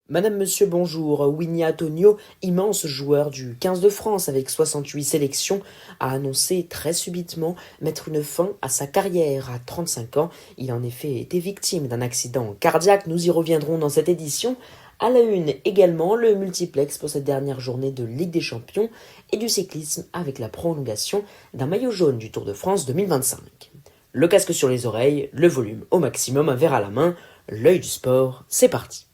Madame, monsieur, bonjour. Winnie Antonio, immense joueur du 15 de France avec 68 sélections, a annoncé très subitement mettre une fin à sa carrière à 35 ans. Il a en effet été victime d'un accident cardiaque. Nous y reviendrons dans cette édition. À la une également, le multiplex pour cette dernière journée de Ligue des Champions et du cyclisme avec la prolongation d'un maillot jaune du Tour de France 2025. Le casque sur les oreilles, le volume au maximum, un verre à la main, l'œil du sport, c'est parti.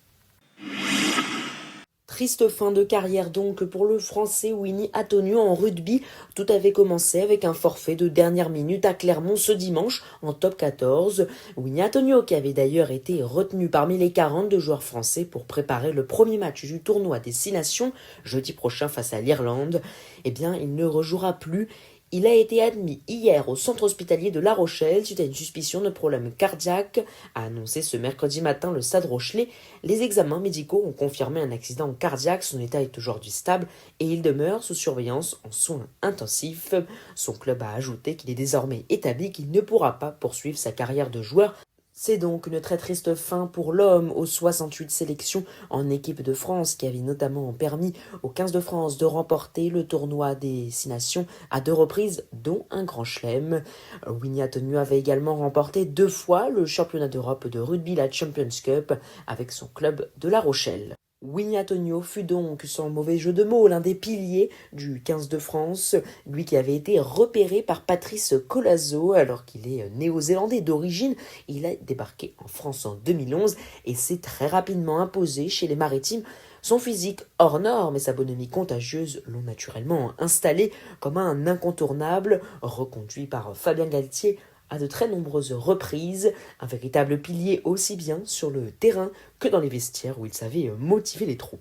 Triste fin de carrière donc pour le Français Winnie Antonio en rugby. Tout avait commencé avec un forfait de dernière minute à Clermont ce dimanche en top 14. Winnie Antonio, qui avait d'ailleurs été retenu parmi les 42 joueurs français pour préparer le premier match du tournoi des 6 nations jeudi prochain face à l'Irlande, eh bien il ne rejouera plus. Il a été admis hier au centre hospitalier de La Rochelle suite à une suspicion de problème cardiaque, a annoncé ce mercredi matin le Stade Rochelais. Les examens médicaux ont confirmé un accident cardiaque, son état est aujourd'hui stable et il demeure sous surveillance en soins intensifs. Son club a ajouté qu'il est désormais établi qu'il ne pourra pas poursuivre sa carrière de joueur. C'est donc une très triste fin pour l'homme aux 68 sélections en équipe de France qui avait notamment permis au 15 de France de remporter le tournoi des 6 nations à 2 reprises, dont un grand chelem. Winnie Antonio avait également remporté 2 fois le championnat d'Europe de rugby, la Champions Cup, avec son club de La Rochelle. Winnie Antonio fut donc, sans mauvais jeu de mots, l'un des piliers du 15 de France, lui qui avait été repéré par Patrice Colazo alors qu'il est néo-zélandais d'origine. Il a débarqué en France en 2011 et s'est très rapidement imposé chez les Maritimes. Son physique hors norme et sa bonhomie contagieuse l'ont naturellement installé comme un incontournable, reconduit par Fabien Galtier à de très nombreuses reprises, un véritable pilier aussi bien sur le terrain que dans les vestiaires où il savait motiver les troupes.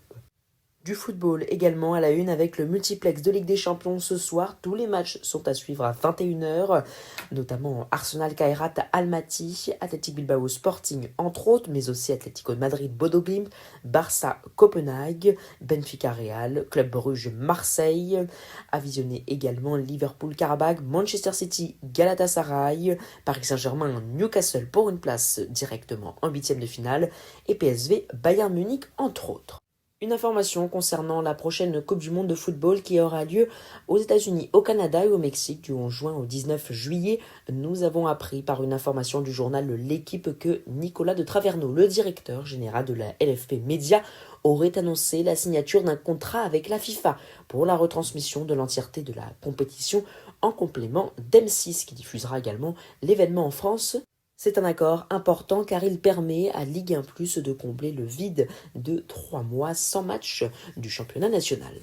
Du football également à la une avec le multiplex de Ligue des Champions ce soir. Tous les matchs sont à suivre à 21h, notamment Arsenal Kairat Almaty, Athletic Bilbao Sporting entre autres, mais aussi Atlético de Madrid Bodo Glimt, Barça Copenhague, Benfica Real, Club Bruges Marseille. À visionner également Liverpool Karabakh, Manchester City Galatasaray, Paris Saint-Germain Newcastle pour une place directement en huitième de finale et PSV Bayern Munich entre autres. Une information concernant la prochaine Coupe du Monde de football qui aura lieu aux États-Unis, au Canada et au Mexique du 11 juin au 19 juillet. Nous avons appris par une information du journal L'Équipe que Nicolas de Traverneau, le directeur général de la LFP Média, aurait annoncé la signature d'un contrat avec la FIFA pour la retransmission de l'entièreté de la compétition en complément d'M6 qui diffusera également l'événement en France. C'est un accord important car il permet à Ligue 1 Plus de combler le vide de 3 mois sans match du championnat national.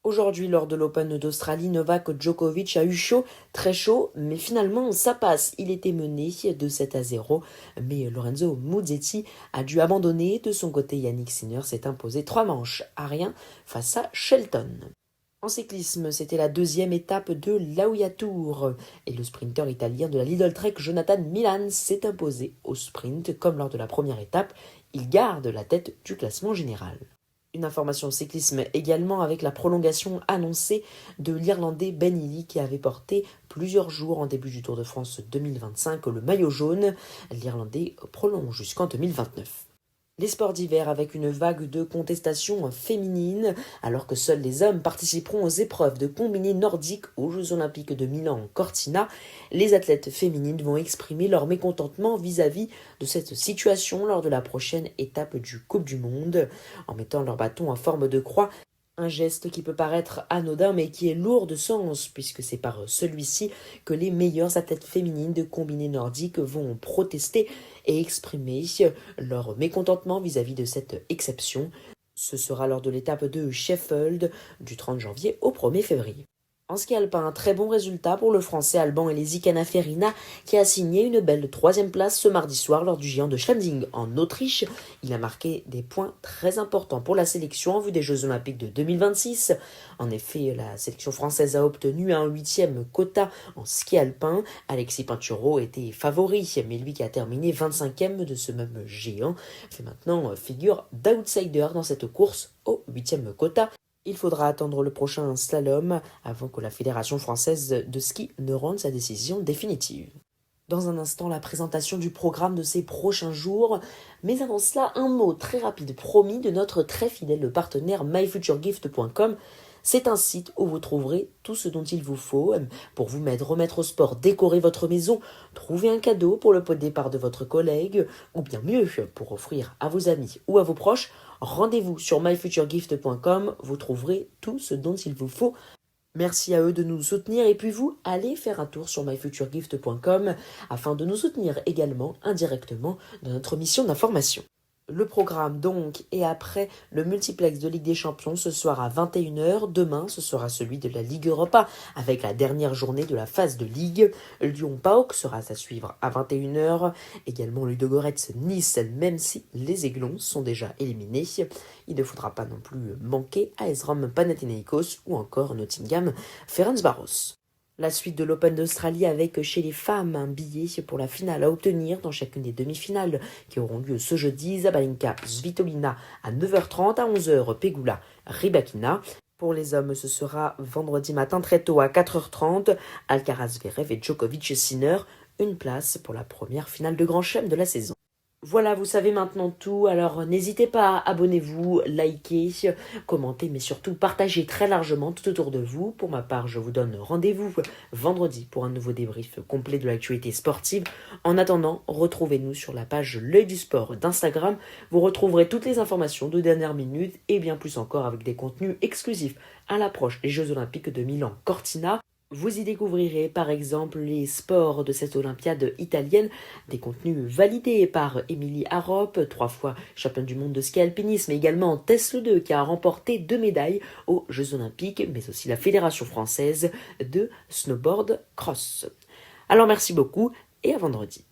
Aujourd'hui, lors de l'Open d'Australie, Novak Djokovic a eu chaud, très chaud, mais finalement ça passe. Il était mené de 7-0, mais Lorenzo Musetti a dû abandonner. De son côté, Yannick Sinner s'est imposé 3 manches à rien face à Shelton. En cyclisme, c'était la deuxième étape de l'Aouya Tour et le sprinter italien de la Lidl Trek Jonathan Milan s'est imposé au sprint comme lors de la première étape. Il garde la tête du classement général. Une information cyclisme également avec la prolongation annoncée de l'Irlandais Ben Healy qui avait porté plusieurs jours en début du Tour de France 2025 le maillot jaune. L'Irlandais prolonge jusqu'en 2029. Les sports d'hiver avec une vague de contestation féminine, alors que seuls les hommes participeront aux épreuves de combiné nordique aux Jeux Olympiques de Milan en Cortina, les athlètes féminines vont exprimer leur mécontentement vis-à-vis de cette situation lors de la prochaine étape du Coupe du Monde, en mettant leur bâton en forme de croix. Un geste qui peut paraître anodin mais qui est lourd de sens puisque c'est par celui-ci que les meilleures athlètes féminines de combiné nordique vont protester et exprimer leur mécontentement vis-à-vis de cette exception. Ce sera lors de l'étape de Sheffield du 30 janvier au 1er février. En ski alpin, un très bon résultat pour le français Alban Elezi Ferina qui a signé une belle 3e place ce mardi soir lors du géant de Schladming en Autriche. Il a marqué des points très importants pour la sélection en vue des Jeux Olympiques de 2026. En effet, la sélection française a obtenu un 8e quota en ski alpin. Alexis Pinturo était favori, mais lui qui a terminé 25e de ce même géant fait maintenant figure d'outsider dans cette course au 8e quota. Il faudra attendre le prochain slalom avant que la Fédération française de ski ne rende sa décision définitive. Dans un instant, la présentation du programme de ces prochains jours. Mais avant cela, un mot très rapide promis de notre très fidèle partenaire myfuturegift.com. C'est un site où vous trouverez tout ce dont il vous faut pour vous remettre au sport, décorer votre maison, trouver un cadeau pour le pot de départ de votre collègue, ou bien mieux, pour offrir à vos amis ou à vos proches. Rendez-vous sur myfuturegift.com, vous trouverez tout ce dont il vous faut. Merci à eux de nous soutenir et puis vous, allez faire un tour sur myfuturegift.com afin de nous soutenir également indirectement dans notre mission d'information. Le programme donc est après le multiplex de Ligue des Champions ce soir à 21h. Demain, ce sera celui de la Ligue Europa avec la dernière journée de la phase de Ligue. Lyon-PAOK sera à suivre à 21h. Également Ludogorets-Nice, même si les Aiglons sont déjà éliminés. Il ne faudra pas non plus manquer AS Rome Panathinaikos ou encore Nottingham Ferencváros. La suite de l'Open d'Australie avec chez les femmes un billet pour la finale à obtenir dans chacune des demi-finales qui auront lieu ce jeudi. Zabalenka Svitolina à 9h30, à 11h Pegula Rybakina. Pour les hommes, ce sera vendredi matin très tôt à 4h30. Alcaraz Zverev et Djokovic Sinner. Une place pour la première finale de Grand Chelem de la saison. Voilà, vous savez maintenant tout, alors n'hésitez pas, abonnez-vous, likez, commentez, mais surtout partagez très largement tout autour de vous. Pour ma part, je vous donne rendez-vous vendredi pour un nouveau débrief complet de l'actualité sportive. En attendant, retrouvez-nous sur la page L'Œil du Sport d'Instagram. Vous retrouverez toutes les informations de dernière minute et bien plus encore avec des contenus exclusifs à l'approche des Jeux Olympiques de Milan-Cortina. Vous y découvrirez par exemple les sports de cette Olympiade italienne, des contenus validés par Émilie Harrop, 3 fois championne du monde de ski alpinisme, et également Tesla 2 qui a remporté 2 médailles aux Jeux Olympiques, mais aussi la Fédération française de snowboard cross. Alors merci beaucoup et à vendredi.